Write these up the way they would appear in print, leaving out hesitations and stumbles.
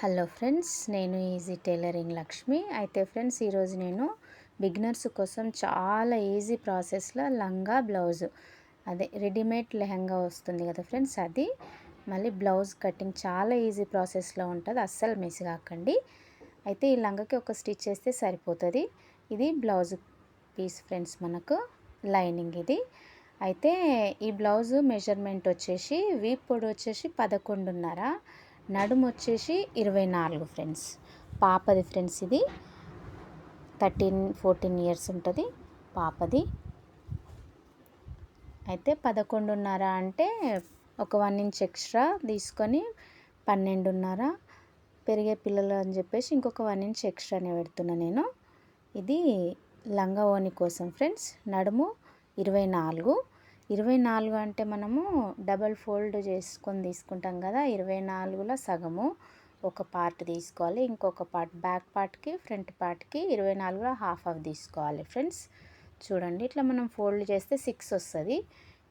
Hello friends, నేను easy tailoring Lakshmi. అయితే friends, ఈరోజు నేను బిగినర్స్ కోసం చాలా ఈజీ ప్రాసెస్లో లంగా బ్లౌజ్, అదే రెడీమేడ్ లెహంగా వస్తుంది కదా ఫ్రెండ్స్, అది మళ్ళీ బ్లౌజ్ కటింగ్ చాలా ఈజీ ప్రాసెస్లో ఉంటుంది. అస్సలు మిస్ కాకండి. అయితే ఈ లంగాకి ఒక స్టిచ్ చేస్తే సరిపోతుంది. ఇది బ్లౌజ్ పీస్ ఫ్రెండ్స్, మనకు లైనింగ్ ఇది. అయితే ఈ బ్లౌజ్ మెజర్మెంట్ వచ్చేసి వీప్ పొడి వచ్చేసి 11.5, నడుము వచ్చేసి 24 ఫ్రెండ్స్. పాపది ఫ్రెండ్స్, ఇది 13-14 ఇయర్స్ ఉంటుంది పాపది. అయితే 11.5 అంటే ఒక 1 ఇంచ్ ఎక్స్ట్రా తీసుకొని 12.5, పెరిగే పిల్లలు అని చెప్పేసి ఇంకొక 1 ఇంచ్ ఎక్స్ట్రానే పెడుతున్నా నేను. ఇది లంగా ఓని కోసం ఫ్రెండ్స్. నడుము 24 అంటే మనము డబల్ ఫోల్డ్ చేసుకొని తీసుకుంటాం కదా, 24లో సగము ఒక పార్ట్ తీసుకోవాలి, ఇంకొక పార్ట్ బ్యాక్ పార్ట్కి ఫ్రంట్ పార్ట్కి 24లో హాఫ్ తీసుకోవాలి ఫ్రెండ్స్. చూడండి, ఇట్లా మనం ఫోల్డ్ చేస్తే 6 వస్తుంది.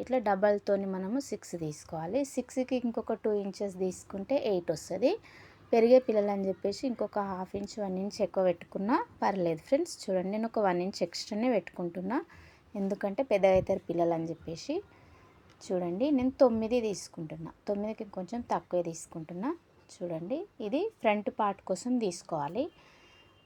ఇట్లా డబల్తోని మనము 6 తీసుకోవాలి. 6కి ఇంకొక 2 ఇంచెస్ తీసుకుంటే 8 వస్తుంది. పెరిగే పిల్లలు అని చెప్పేసి ఇంకొక హాఫ్ ఇంచ్ 1 ఇంచ్ ఎక్కువ పెట్టుకున్నా పర్లేదు ఫ్రెండ్స్. చూడండి, నేను ఒక 1 ఇంచ్ ఎక్స్ట్రానే పెట్టుకుంటున్నా, ఎందుకంటే పెద్దగా అవుతారు పిల్లలు అని చెప్పేసి. చూడండి, నేను 9 తీసుకుంటున్నా, 9కి కొంచెం తక్కువే తీసుకుంటున్నా. చూడండి, ఇది ఫ్రంట్ పార్ట్ కోసం తీసుకోవాలి.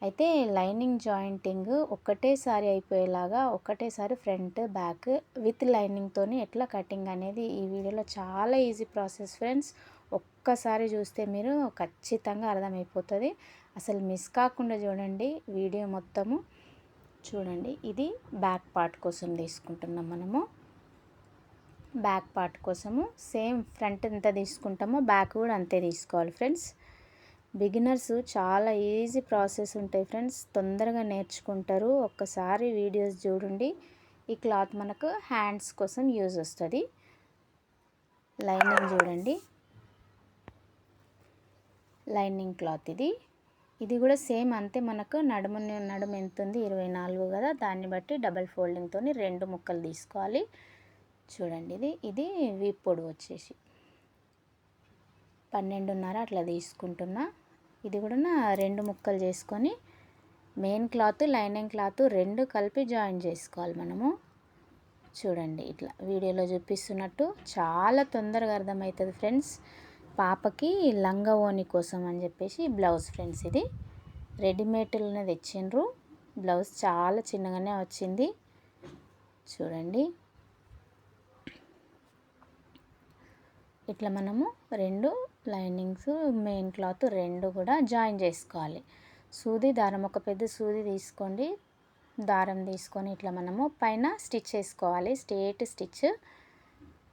అయితే లైనింగ్ జాయింటింగ్ ఒక్కటేసారి అయిపోయేలాగా, ఒకటేసారి ఫ్రంట్ బ్యాక్ విత్ లైనింగ్తో ఎట్లా కటింగ్ అనేది ఈ వీడియోలో చాలా ఈజీ ప్రాసెస్ ఫ్రెండ్స్. ఒక్కసారి చూస్తే మీరు ఖచ్చితంగా అర్థమైపోతుంది. అసలు మిస్ కాకుండా చూడండి వీడియో మొత్తము. చూడండి, ఇది బ్యాక్ పార్ట్ కోసం తీసుకుంటున్నాం మనము. బ్యాక్ పార్ట్ కోసము సేమ్ ఫ్రంట్ ఎంత తీసుకుంటామో బ్యాక్ కూడా అంతే తీసుకోవాలి ఫ్రెండ్స్. బిగినర్స్ చాలా ఈజీ ప్రాసెస్ ఉంటాయి ఫ్రెండ్స్, తొందరగా నేర్చుకుంటారు. ఒక్కసారి వీడియోస్ చూడండి. ఈ క్లాత్ మనకు హ్యాండ్స్ కోసం యూజ్ వస్తుంది. లైనింగ్ చూడండి, లైనింగ్ క్లాత్ ఇది కూడా సేమ్ అంతే. మనకు నడుము ఎంత ఉంది, 24 కదా, దాన్ని బట్టి డబల్ ఫోల్డింగ్తో 2 ముక్కలు తీసుకోవాలి. చూడండి, ఇది వీప్ పొడి వచ్చేసి 12.5 అట్లా తీసుకుంటున్నా. ఇది కూడా 2 ముక్కలు చేసుకొని మెయిన్ క్లాత్ లైనింగ్ క్లాత్ 2 కలిపి జాయిన్ చేసుకోవాలి మనము. చూడండి, ఇట్లా వీడియోలో చూపిస్తున్నట్టు చాలా తొందరగా అర్థమవుతుంది ఫ్రెండ్స్. పాపకి లంగా ఓని కోసం అని చెప్పేసి బ్లౌజ్ ఫ్రెండ్స్, ఇది రెడీమేడ్లోనే తెచ్చిండ్రు. బ్లౌజ్ చాలా చిన్నగానే వచ్చింది. చూడండి, ఇట్లా మనము 2 లైనింగ్స్ మెయిన్ క్లాత్ 2 కూడా జాయిన్ చేసుకోవాలి. సూది దారం, ఒక పెద్ద సూది తీసుకోండి, దారం తీసుకొని ఇట్లా మనము పైన స్టిచ్ వేసుకోవాలి. స్ట్రేట్ స్టిచ్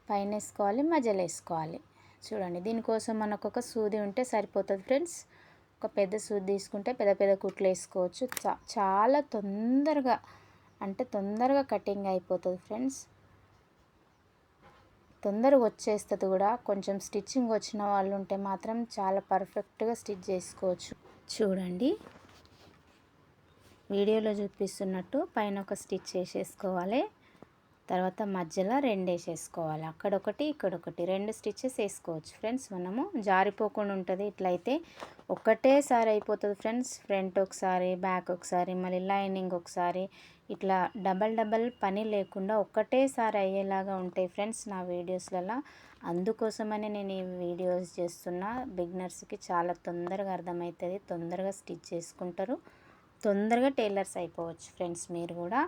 పైన వేసుకోవాలి, మధ్యలో వేసుకోవాలి. చూడండి, దీనికోసం మనకు ఒక సూది ఉంటే సరిపోతుంది ఫ్రెండ్స్. ఒక పెద్ద సూది తీసుకుంటే పెద్ద పెద్ద కుట్లు వేసుకోవచ్చు. చాలా తొందరగా, అంటే తొందరగా కటింగ్ అయిపోతుంది ఫ్రెండ్స్. తొందరగా వచ్చేస్తుంది కూడా. కొంచెం స్టిచ్చింగ్ వచ్చిన వాళ్ళు ఉంటే మాత్రం చాలా పర్ఫెక్ట్గా స్టిచ్ చేసుకోవచ్చు. చూడండి, వీడియోలో చూపిస్తున్నట్టు పైన ఒక స్టిచ్ వేసేసుకోవాలి, తర్వాత మధ్యలో 2 వేసేసుకోవాలి. అక్కడొకటి ఇక్కడొకటి 2 స్టిచ్చెస్ వేసుకోవచ్చు ఫ్రెండ్స్. మనము జారిపోకుండా ఉంటుంది. ఇట్లయితే ఒకటేసారి అయిపోతుంది ఫ్రెండ్స్. ఫ్రంట్ ఒకసారి, బ్యాక్ ఒకసారి, మళ్ళీ లైనింగ్ ఒకసారి, ఇట్లా డబల్ పని లేకుండా ఒకటేసారి అయ్యేలాగా ఉంటాయి ఫ్రెండ్స్ నా వీడియోస్లలో. అందుకోసమని నేను ఈ వీడియోస్ చేస్తున్నా. బిగినర్స్కి చాలా తొందరగా అర్థమవుతుంది, తొందరగా స్టిచ్ చేసుకుంటారు, తొందరగా టైలర్స్ అయిపోవచ్చు ఫ్రెండ్స్ మీరు కూడా.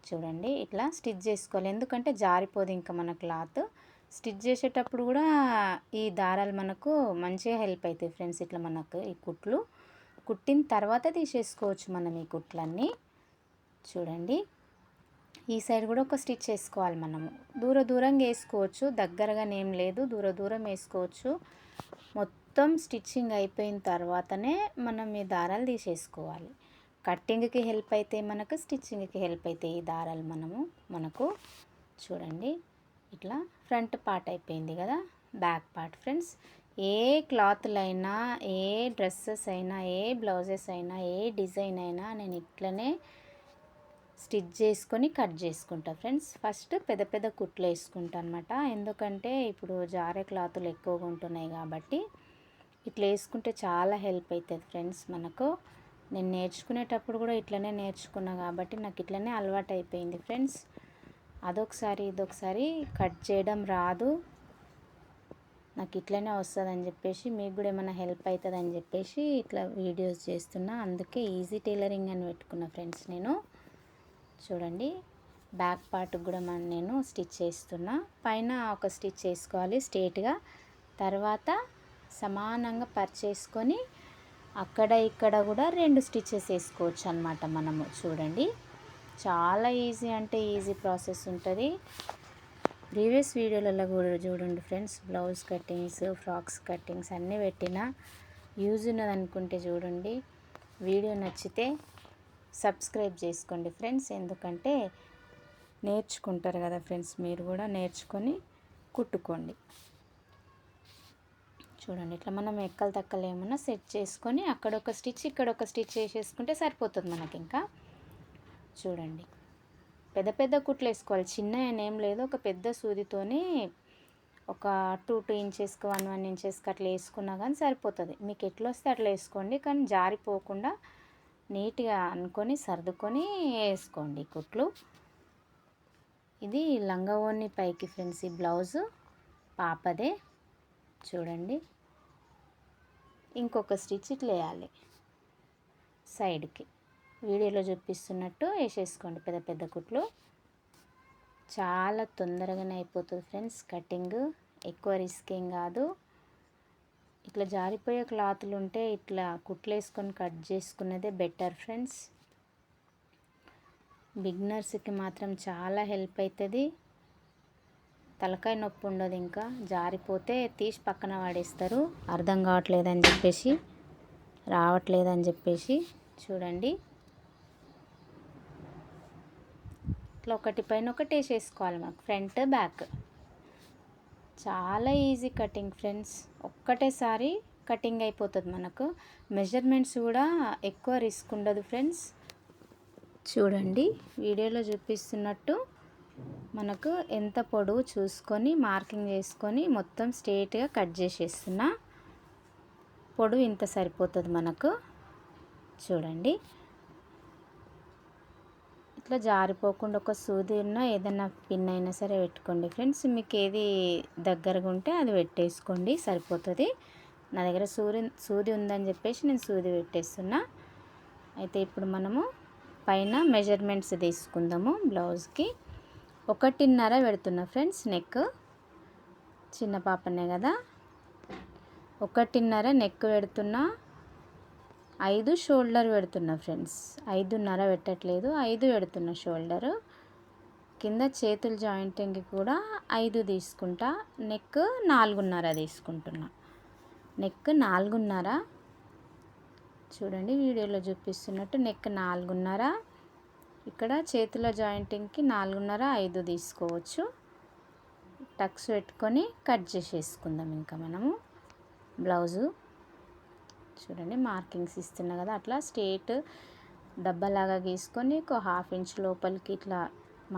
చూడండి, ఇట్లా స్టిచ్ చేసుకోవాలి, ఎందుకంటే జారిపోదు ఇంకా మన క్లాత్. స్టిచ్ చేసేటప్పుడు కూడా ఈ దారాలు మనకు మంచిగా హెల్ప్ అవుతాయి ఫ్రెండ్స్. ఇట్లా మనకు ఈ కుట్లు కుట్టిన తర్వాత తీసేసుకోవచ్చు మనం ఈ కుట్లన్నీ. చూడండి, ఈ సైడ్ కూడా ఒక స్టిచ్ వేసుకోవాలి మనము. దూరంగా వేసుకోవచ్చు, దగ్గరగానేం లేదు, దూరం వేసుకోవచ్చు. మొత్తం స్టిచ్చింగ్ అయిపోయిన తర్వాతనే మనం ఈ దారాలు తీసేసుకోవాలి. కట్టింగ్కి హెల్ప్ అయితే మనకు, స్టిచ్చింగ్కి హెల్ప్ అవుతాయి ఈ దారాలు మనకు. చూడండి, ఇట్లా ఫ్రంట్ పార్ట్ అయిపోయింది కదా. బ్యాక్ పార్ట్ ఫ్రెండ్స్, ఏ క్లాత్లైనా, ఏ డ్రెస్సెస్ అయినా, ఏ బ్లౌజెస్ అయినా, ఏ డిజైన్ అయినా నేను ఇట్లనే స్టిచ్ చేసుకొని కట్ చేసుకుంటా ఫ్రెండ్స్. ఫస్ట్ పెద్ద కుట్లు వేసుకుంటా అనమాట, ఎందుకంటే ఇప్పుడు జారే క్లాతులు ఎక్కువగా ఉంటున్నాయి కాబట్టి ఇట్లా వేసుకుంటే చాలా హెల్ప్ అవుతుంది ఫ్రెండ్స్ మనకు. నేను నేర్చుకునేటప్పుడు కూడా ఇట్లనే నేర్చుకున్నా కాబట్టి నాకు ఇట్లనే అలవాటు అయిపోయింది ఫ్రెండ్స్. అదొకసారి ఇదొకసారి కట్ చేయడం రాదు, నాకు ఇట్లనే వస్తుందని చెప్పేసి మీకు కూడా ఏమైనా హెల్ప్ అవుతుందని చెప్పేసి ఇట్లా వీడియోస్ చేస్తున్నా. అందుకే ఈజీ టైలరింగ్ అని పెట్టుకున్నా ఫ్రెండ్స్ నేను. చూడండి బ్యాక్ పార్ట్కి కూడా నేను స్టిచ్ చేస్తున్నా. పైన ఒక స్టిచ్ వేసుకోవాలి స్ట్రేట్గా, తర్వాత సమానంగా పర్చేసుకొని అక్కడ ఇక్కడ కూడా 2 స్టిచెస్ వేసుకోవచ్చు అన్నమాట మనము. చూడండి చాలా ఈజీ అంటే ఈజీ ప్రాసెస్ ఉంటుంది. ప్రీవియస్ వీడియోలలో కూడా చూడండి friends, blouse cuttings, frocks cuttings అన్నీ పెట్టిన. యూజ్ ఉన్నది అనుకుంటే చూడండి. వీడియో నచ్చితే సబ్స్క్రైబ్ చేసుకోండి ఫ్రెండ్స్, ఎందుకంటే నేర్చుకుంటారు కదా ఫ్రెండ్స్, మీరు కూడా నేర్చుకొని కుట్టుకోండి. చూడండి ఇట్లా మనం ఎక్కలు తక్కలు ఏమన్నా సెట్ చేసుకొని అక్కడ ఒక స్టిచ్ ఇక్కడ ఒక స్టిచ్ వేసేసుకుంటే సరిపోతుంది మనకి. ఇంకా చూడండి పెద్ద పెద్ద కుట్లు వేసుకోవాలి, చిన్న ఏం లేదు. ఒక పెద్ద సూదితోని ఒక 2 ఇంచెస్కి 1 ఇంచెస్కి అట్లా వేసుకున్నా కానీ సరిపోతుంది. మీకు ఎట్లా వస్తే అట్లా వేసుకోండి, కానీ జారిపోకుండా నీట్గా అనుకొని సర్దుకొని వేసుకోండి కుట్లు. ఇది లంగా ఓణి పైకి ఫ్రెండ్స్, ఈ బ్లౌజు పాపదే. చూడండి ఇంకొక స్టిచ్ ఇట్లా వేయాలి సైడ్కి, వీడియోలో చూపిస్తున్నట్టు వేసేసుకోండి పెద్ద పెద్ద కుట్లు. చాలా తొందరగానే అయిపోతుంది ఫ్రెండ్స్ కటింగ్, ఎక్కువ రిస్క్ ఏం కాదు. ఇట్లా జారిపోయే క్లాతులు ఉంటే ఇట్లా కుట్లు వేసుకొని కట్ చేసుకున్నదే బెటర్ ఫ్రెండ్స్. బిగినర్స్కి మాత్రం చాలా హెల్ప్ అవుతుంది. తలకాయ నొప్పి ఉండదు, ఇంకా జారిపోతే తీసి పక్కన పడేస్తారు అర్థం కావట్లేదని చెప్పేసి, రావట్లేదని చెప్పేసి. చూడండి ఇట్లా ఒకటి పైన ఒకటి వేసేసుకోవాలి మనకు, ఫ్రంట్ బ్యాక్. చాలా ఈజీ కటింగ్ ఫ్రెండ్స్, ఒక్కటేసారి కటింగ్ అయిపోతుంది మనకు. మెజర్మెంట్స్ కూడా ఎక్కువ రిస్క్ ఉండదు ఫ్రెండ్స్. చూడండి వీడియోలో చూపిస్తున్నట్టు మనకు ఎంత పొడవు చూసుకొని మార్కింగ్ చేసుకొని మొత్తం స్ట్రేట్గా కట్ చేసేస్తున్నా. పొడవు ఇంత సరిపోతుంది మనకు. చూడండి ఇట్లా జారిపోకుండా ఒక సూది ఉన్న ఏదైనా పిన్ అయినా సరే పెట్టుకోండి ఫ్రెండ్స్. మీకు ఏది దగ్గరగా ఉంటే అది పెట్టేసుకోండి సరిపోతుంది. నా దగ్గర సూది ఉందని చెప్పేసి నేను సూది పెట్టేస్తున్నా. అయితే ఇప్పుడు మనము పైన మెజర్మెంట్స్ తీసుకుందాము. బ్లౌజ్కి 1.5 పెడుతున్నా ఫ్రెండ్స్, నెక్ చిన్న పాపనే కదా, 1.5 నెక్ పెడుతున్నా. 5 షోల్డర్ పెడుతున్నా ఫ్రెండ్స్, 5.5 పెట్టట్లేదు, 5 పెడుతున్నా షోల్డరు. కింద చేతుల జాయింటింగ్కి కూడా 5 తీసుకుంటా. నెక్ 4.5 తీసుకుంటున్నా. నెక్ 4.5. చూడండి వీడియోలో చూపిస్తున్నట్టు నెక్ 4.5. ఇక్కడ చేతుల జాయింటింగ్కి 4.5, 5 తీసుకోవచ్చు. టక్స్ పెట్టుకొని కట్ చేసేసుకుందాం ఇంకా మనము బ్లౌజు. చూడండి మార్కింగ్స్ ఇస్తున్నా కదా, అట్లా స్ట్రేట్ డబ్బాలాగా గీసుకొని ఒక 1/2 ఇంచ్ లోపలికి ఇట్లా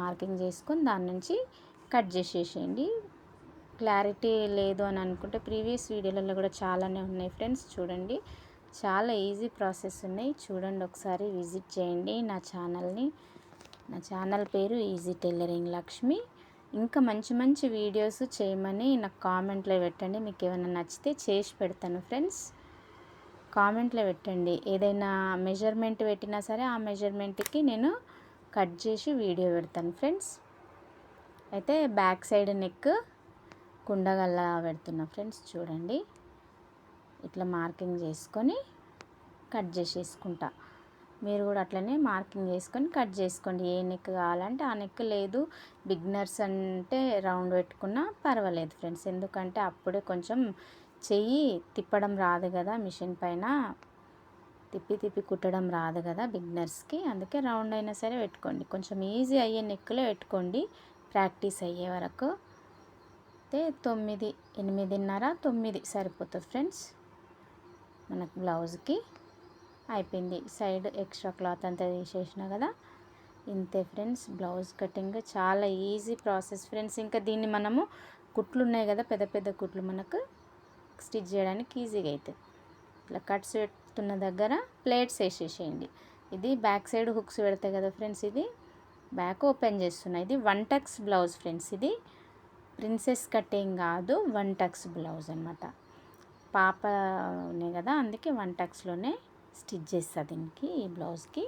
మార్కింగ్ చేసుకొని దాని నుంచి కట్ చేసేసేయండి. క్లారిటీ లేదు అని అనుకుంటే ప్రీవియస్ వీడియోలలో కూడా చాలానే ఉన్నాయి ఫ్రెండ్స్. చూడండి చాలా ఈజీ ప్రాసెస్ ఉన్నాయి, చూడండి ఒకసారి విజిట్ చేయండి నా ఛానల్ని. నా ఛానల్ పేరు ఈజీ టైలరింగ్ లక్ష్మి. ఇంకా మంచి మంచి వీడియోస్ చేయమని నాకు కామెంట్లో పెట్టండి. మీకు ఏమైనా నచ్చితే చేసి పెడతాను ఫ్రెండ్స్. కామెంట్లో పెట్టండి, ఏదైనా మెజర్మెంట్ పెట్టినా సరే ఆ మెజర్మెంట్కి నేను కట్ చేసి వీడియో పెడతాను ఫ్రెండ్స్. అయితే బ్యాక్ సైడ్ నెక్ కుండగల్లా పెడుతున్నా ఫ్రెండ్స్. చూడండి ఇట్లా మార్కింగ్ చేసుకొని కట్ చేసేసుకుంటా. మీరు కూడా అట్లనే మార్కింగ్ చేసుకొని కట్ చేసుకోండి. ఏ నెక్ కావాలంటే ఆ నెక్, లేదు బిగినర్స్ అంటే రౌండ్ పెట్టుకున్నా పర్వాలేదు ఫ్రెండ్స్, ఎందుకంటే అప్పుడే కొంచెం చెయ్యి తిప్పడం రాదు కదా, మిషన్ పైన తిప్పి కుట్టడం రాదు కదా బిగినర్స్కి. అందుకే రౌండ్ అయినా సరే పెట్టుకోండి, కొంచెం ఈజీ అయ్యే నెక్లో పెట్టుకోండి ప్రాక్టీస్ అయ్యే వరకు. అయితే 9, 8.5, 9 సరిపోతుంది ఫ్రెండ్స్ మనకు బ్లౌజ్కి. అయిపోయింది, సైడ్ ఎక్స్ట్రా క్లాత్ అంతా తీసేసిన కదా, ఇంతే ఫ్రెండ్స్ బ్లౌజ్ కటింగ్. చాలా ఈజీ ప్రాసెస్ ఫ్రెండ్స్. ఇంకా దీన్ని మనము కుట్లు ఉన్నాయి కదా పెద్ద పెద్ద కుట్లు, మనకు స్టిచ్ చేయడానికి ఈజీగా అవుతుంది. ఇట్లా కట్స్ పెడుతున్న దగ్గర ప్లేట్స్ వేసేసేయండి. ఇది బ్యాక్ సైడ్ హుక్స్ పెడతాయి కదా ఫ్రెండ్స్, ఇది బ్యాక్ ఓపెన్ చేస్తున్నా. ఇది 1 టక్స్ బ్లౌజ్ ఫ్రెండ్స్, ఇది ప్రిన్సెస్ కటింగ్ కాదు, 1 టక్స్ బ్లౌజ్ అనమాట. పాపనే కదా, అందుకే 1 టక్స్లోనే స్టిచ్ చేస్తా దీనికి, ఈ బ్లౌజ్కి.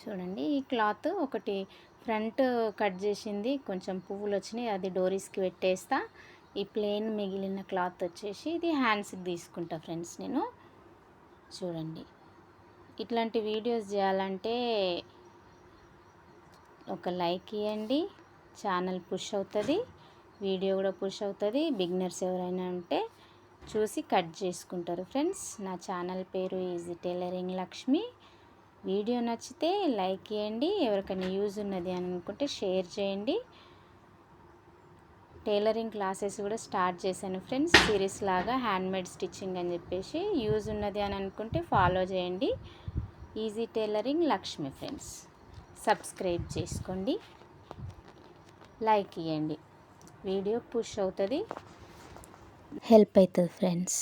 చూడండి, ఈ క్లాత్ ఒకటి ఫ్రంట్ కట్ చేసింది, కొంచెం పువ్వులు వచ్చినాయి, అది డోరీస్కి పెట్టేస్తా. ఈ ప్లెయిన్ మిగిలిన క్లాత్ వచ్చేసి ఇది హ్యాండ్స్కి తీసుకుంటా ఫ్రెండ్స్ నేను. చూడండి, ఇట్లాంటి వీడియోస్ చేయాలంటే ఒక లైక్ ఇవ్వండి, ఛానల్ పుష్ అవుతుంది, వీడియో కూడా పుష్ అవుతుంది. బిగినర్స్ ఎవరైనా ఉంటే చూసి కట్ చేసుకుంటారు ఫ్రెండ్స్. నా ఛానల్ పేరు ఈజీ టైలరింగ్ లక్ష్మి. వీడియో నచ్చితే లైక్ చేయండి, ఎవరికైనా యూజ్ ఉన్నది అని అనుకుంటే షేర్ చేయండి. టైలరింగ్ క్లాసెస్ కూడా స్టార్ట్ చేశాను ఫ్రెండ్స్, సిరీస్ లాగా, హ్యాండ్మేడ్ స్టిచ్చింగ్ అని చెప్పేసి. యూజ్ ఉన్నది అని అనుకుంటే ఫాలో చేయండి. Easy tailoring Lakshmi friends. Subscribe చేసుకోండి, లైక్ ఇవ్వండి, వీడియో పుష్ అవుతుంది, హెల్ప్ అవుతుంది ఫ్రెండ్స్.